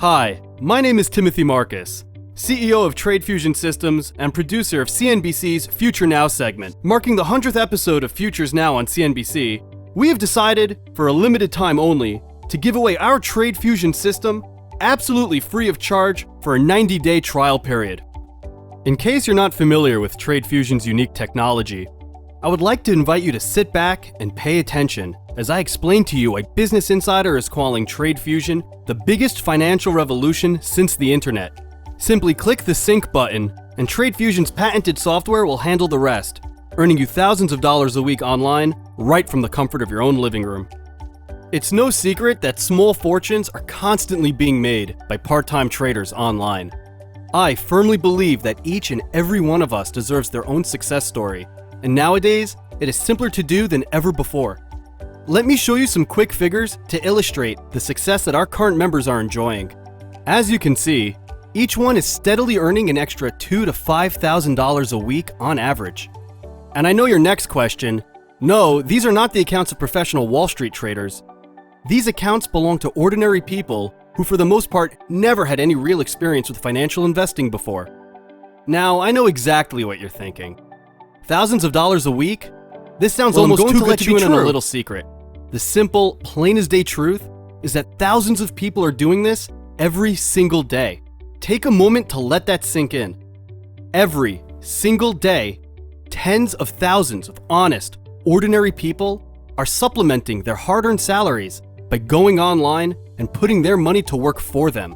Hi, my name is Timothy Marcus, CEO of Trade Fusion Systems and producer of CNBC's Future Now segment. Marking the 100th episode of Futures Now on CNBC, we have decided, for a limited time only, to give away our Trade Fusion system absolutely free of charge for a 90-day trial period. In case you're not familiar with Trade Fusion's unique technology, I would like to invite you to sit back and pay attention as I explain to you why Business Insider is calling Trade Fusion the biggest financial revolution since the internet. Simply click the sync button and Trade Fusion's patented software will handle the rest, earning you thousands of dollars a week online right from the comfort of your own living room. It's no secret that small fortunes are constantly being made by part-time traders online. I firmly believe that each and every one of us deserves their own success story, and nowadays, it is simpler to do than ever before. Let me show you some quick figures to illustrate the success that our current members are enjoying. As you can see, each one is steadily earning an extra $2,000 to $5,000 a week on average. And I know your next question, no, these are not the accounts of professional Wall Street traders. These accounts belong to ordinary people who for the most part never had any real experience with financial investing before. Now, I know exactly what you're thinking. Thousands of dollars a week? This sounds almost too good to be true. I'm going to let you in on a little secret. The simple, plain as day truth is that thousands of people are doing this every single day. Take a moment to let that sink in. Every single day, tens of thousands of honest, ordinary people are supplementing their hard-earned salaries by going online and putting their money to work for them.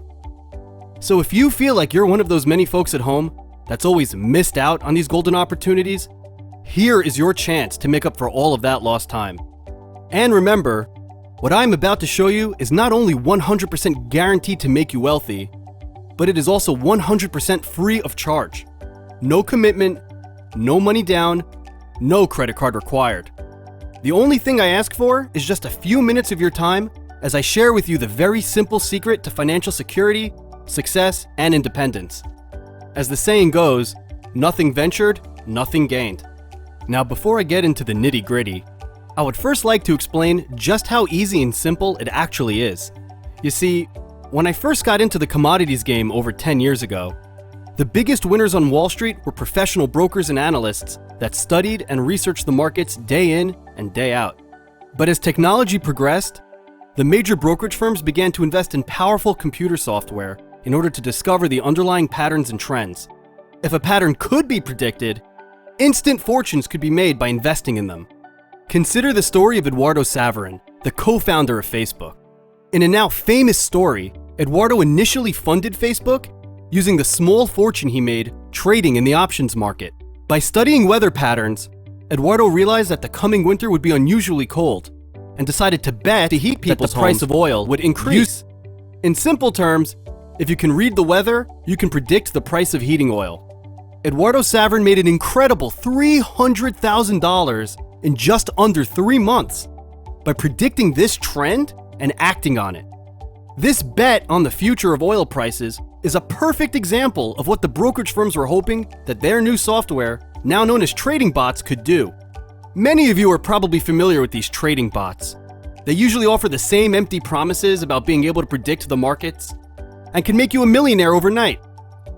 So if you feel like you're one of those many folks at home that's always missed out on these golden opportunities, here is your chance to make up for all of that lost time. And remember, what I'm about to show you is not only 100% guaranteed to make you wealthy, but it is also 100% free of charge. No commitment, no money down, no credit card required. The only thing I ask for is just a few minutes of your time as I share with you the very simple secret to financial security, success, and independence. As the saying goes, nothing ventured, nothing gained. Now, before I get into the nitty-gritty, I would first like to explain just how easy and simple it actually is. You see, when I first got into the commodities game over 10 years ago, the biggest winners on Wall Street were professional brokers and analysts that studied and researched the markets day in and day out. But as technology progressed, the major brokerage firms began to invest in powerful computer software in order to discover the underlying patterns and trends. If a pattern could be predicted, instant fortunes could be made by investing in them. Consider the story of Eduardo Saverin, the co-founder of Facebook. In a now famous story, Eduardo initially funded Facebook using the small fortune he made trading in the options market. By studying weather patterns, Eduardo realized that the coming winter would be unusually cold and decided to bet to heat people's that the price of oil would increase. In simple terms, if you can read the weather, you can predict the price of heating oil. Eduardo Saverin made an incredible $300,000 in just under 3 months by predicting this trend and acting on it. This bet on the future of oil prices is a perfect example of what the brokerage firms were hoping that their new software, now known as trading bots, could do. Many of you are probably familiar with these trading bots. They usually offer the same empty promises about being able to predict the markets and can make you a millionaire overnight.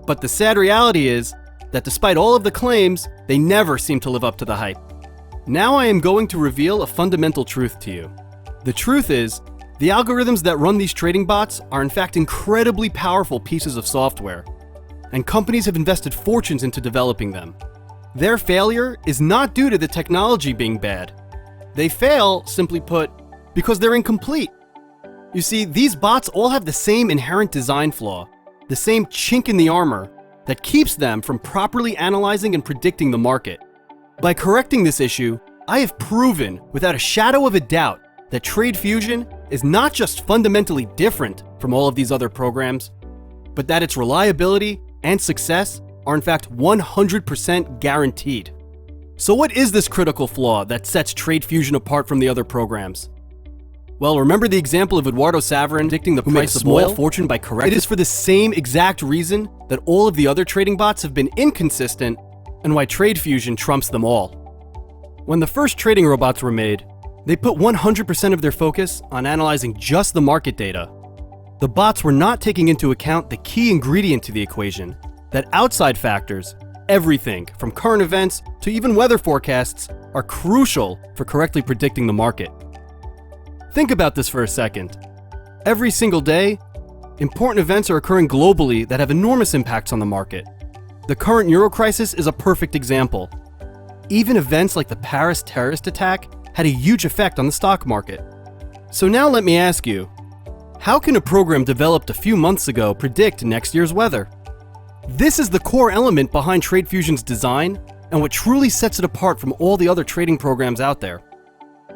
But the sad reality is that despite all of the claims, they never seem to live up to the hype. Now I am going to reveal a fundamental truth to you. The truth is, the algorithms that run these trading bots are in fact incredibly powerful pieces of software, and companies have invested fortunes into developing them. Their failure is not due to the technology being bad. They fail, simply put, because they're incomplete. You see, these bots all have the same inherent design flaw, the same chink in the armor that keeps them from properly analyzing and predicting the market. By correcting this issue, I have proven without a shadow of a doubt that Trade Fusion is not just fundamentally different from all of these other programs, but that its reliability and success are in fact 100% guaranteed. So what is this critical flaw that sets Trade Fusion apart from the other programs? Well, remember the example of Eduardo Saverin predicting the price of oil fortune by correcting? It is for the same exact reason that all of the other trading bots have been inconsistent and why Trade Fusion trumps them all. When the first trading robots were made, they put 100% of their focus on analyzing just the market data. the bots were not taking into account the key ingredient to the equation, that outside factors, everything from current events to even weather forecasts, are crucial for correctly predicting the market. Think about this for a second. Every single day, important events are occurring globally that have enormous impacts on the market. The current euro crisis is a perfect example. Even events like the Paris terrorist attack had a huge effect on the stock market. So now let me ask you, how can a program developed a few months ago predict next year's weather? This is the core element behind TradeFusion's design and what truly sets it apart from all the other trading programs out there.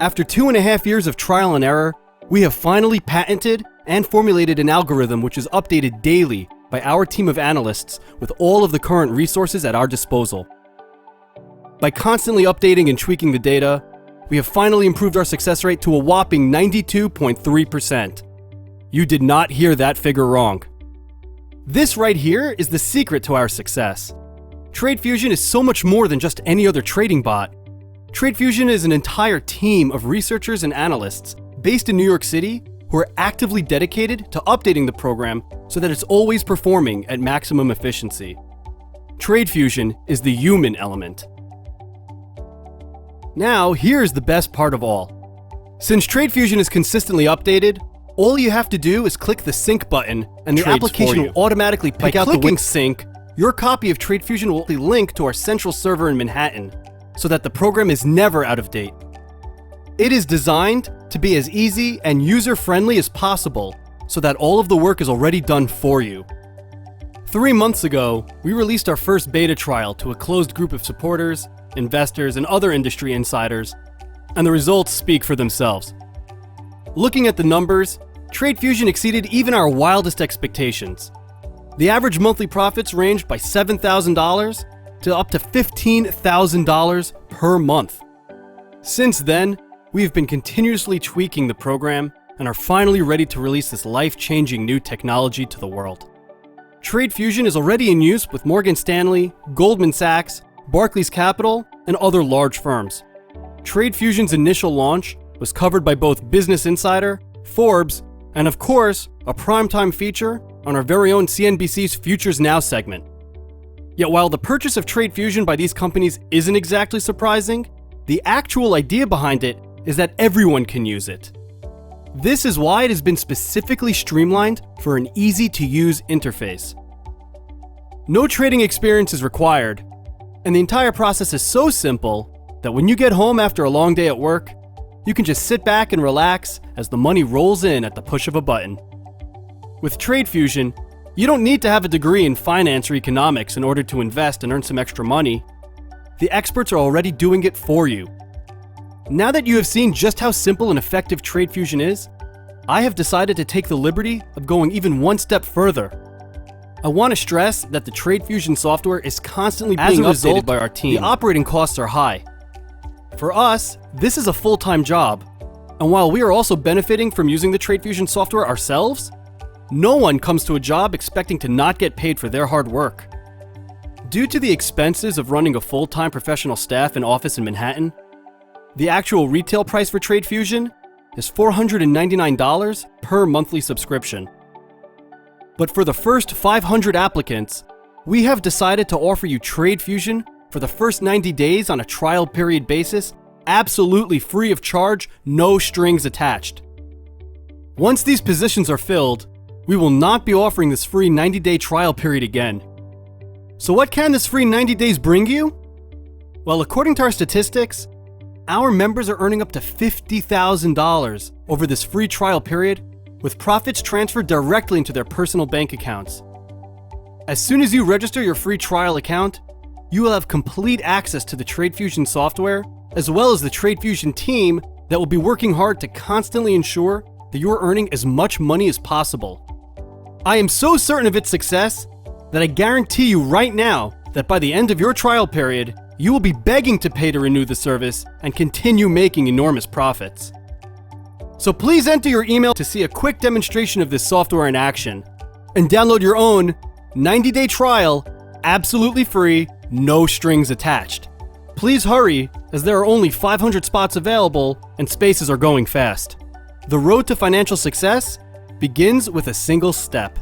After 2.5 years of trial and error, we have finally patented and formulated an algorithm which is updated daily by our team of analysts with all of the current resources at our disposal. By constantly updating and tweaking the data, we have finally improved our success rate to a whopping 92.3%. You did not hear that figure wrong. This right here is the secret to our success. TradeFusion is so much more than just any other trading bot. TradeFusion is an entire team of researchers and analysts based in New York City who are actively dedicated to updating the program so that it's always performing at maximum efficiency. TradeFusion is the human element. Now, here's the best part of all. Since TradeFusion is consistently updated, all you have to do is click the sync button and the application will automatically pick out the link sync. Your copy of TradeFusion will be linked to our central server in Manhattan so that the program is never out of date. It is designed to be as easy and user-friendly as possible so that all of the work is already done for you. 3 months ago, we released our first beta trial to a closed group of supporters, investors, and other industry insiders, and the results speak for themselves. Looking at the numbers, TradeFusion exceeded even our wildest expectations. The average monthly profits ranged by $7,000 to up to $15,000 per month. Since then, we have been continuously tweaking the program and are finally ready to release this life-changing new technology to the world. TradeFusion is already in use with Morgan Stanley, Goldman Sachs, Barclays Capital, and other large firms. TradeFusion's initial launch was covered by both Business Insider, Forbes, and of course, a primetime feature on our very own CNBC's Futures Now segment. Yet while the purchase of TradeFusion by these companies isn't exactly surprising, the actual idea behind it is that everyone can use it. This is why it has been specifically streamlined for an easy-to-use interface. No trading experience is required, and the entire process is so simple that when you get home after a long day at work, you can just sit back and relax as the money rolls in at the push of a button. With TradeFusion, you don't need to have a degree in finance or economics in order to invest and earn some extra money. The experts are already doing it for you. Now that you have seen just how simple and effective TradeFusion is, I have decided to take the liberty of going even one step further. I want to stress that the TradeFusion software is constantly being updated by our team. The operating costs are high. For us, this is a full-time job, and while we are also benefiting from using the TradeFusion software ourselves, no one comes to a job expecting to not get paid for their hard work. Due to the expenses of running a full-time professional staff and office in Manhattan, the actual retail price for TradeFusion is $499 per monthly subscription. But for the first 500 applicants, we have decided to offer you TradeFusion for the first 90 days on a trial period basis, absolutely free of charge, no strings attached. Once these positions are filled, we will not be offering this free 90-day trial period again. So what can this free 90 days bring you? Well, according to our statistics, our members are earning up to $50,000 over this free trial period, with profits transferred directly into their personal bank accounts. As soon as you register your free trial account, you will have complete access to the TradeFusion software, as well as the TradeFusion team that will be working hard to constantly ensure that you're earning as much money as possible. I am so certain of its success that I guarantee you right now that by the end of your trial period, you will be begging to pay to renew the service and continue making enormous profits. So please enter your email to see a quick demonstration of this software in action and download your own 90-day trial, absolutely free, no strings attached. Please hurry, as there are only 500 spots available and spaces are going fast. The road to financial success begins with a single step.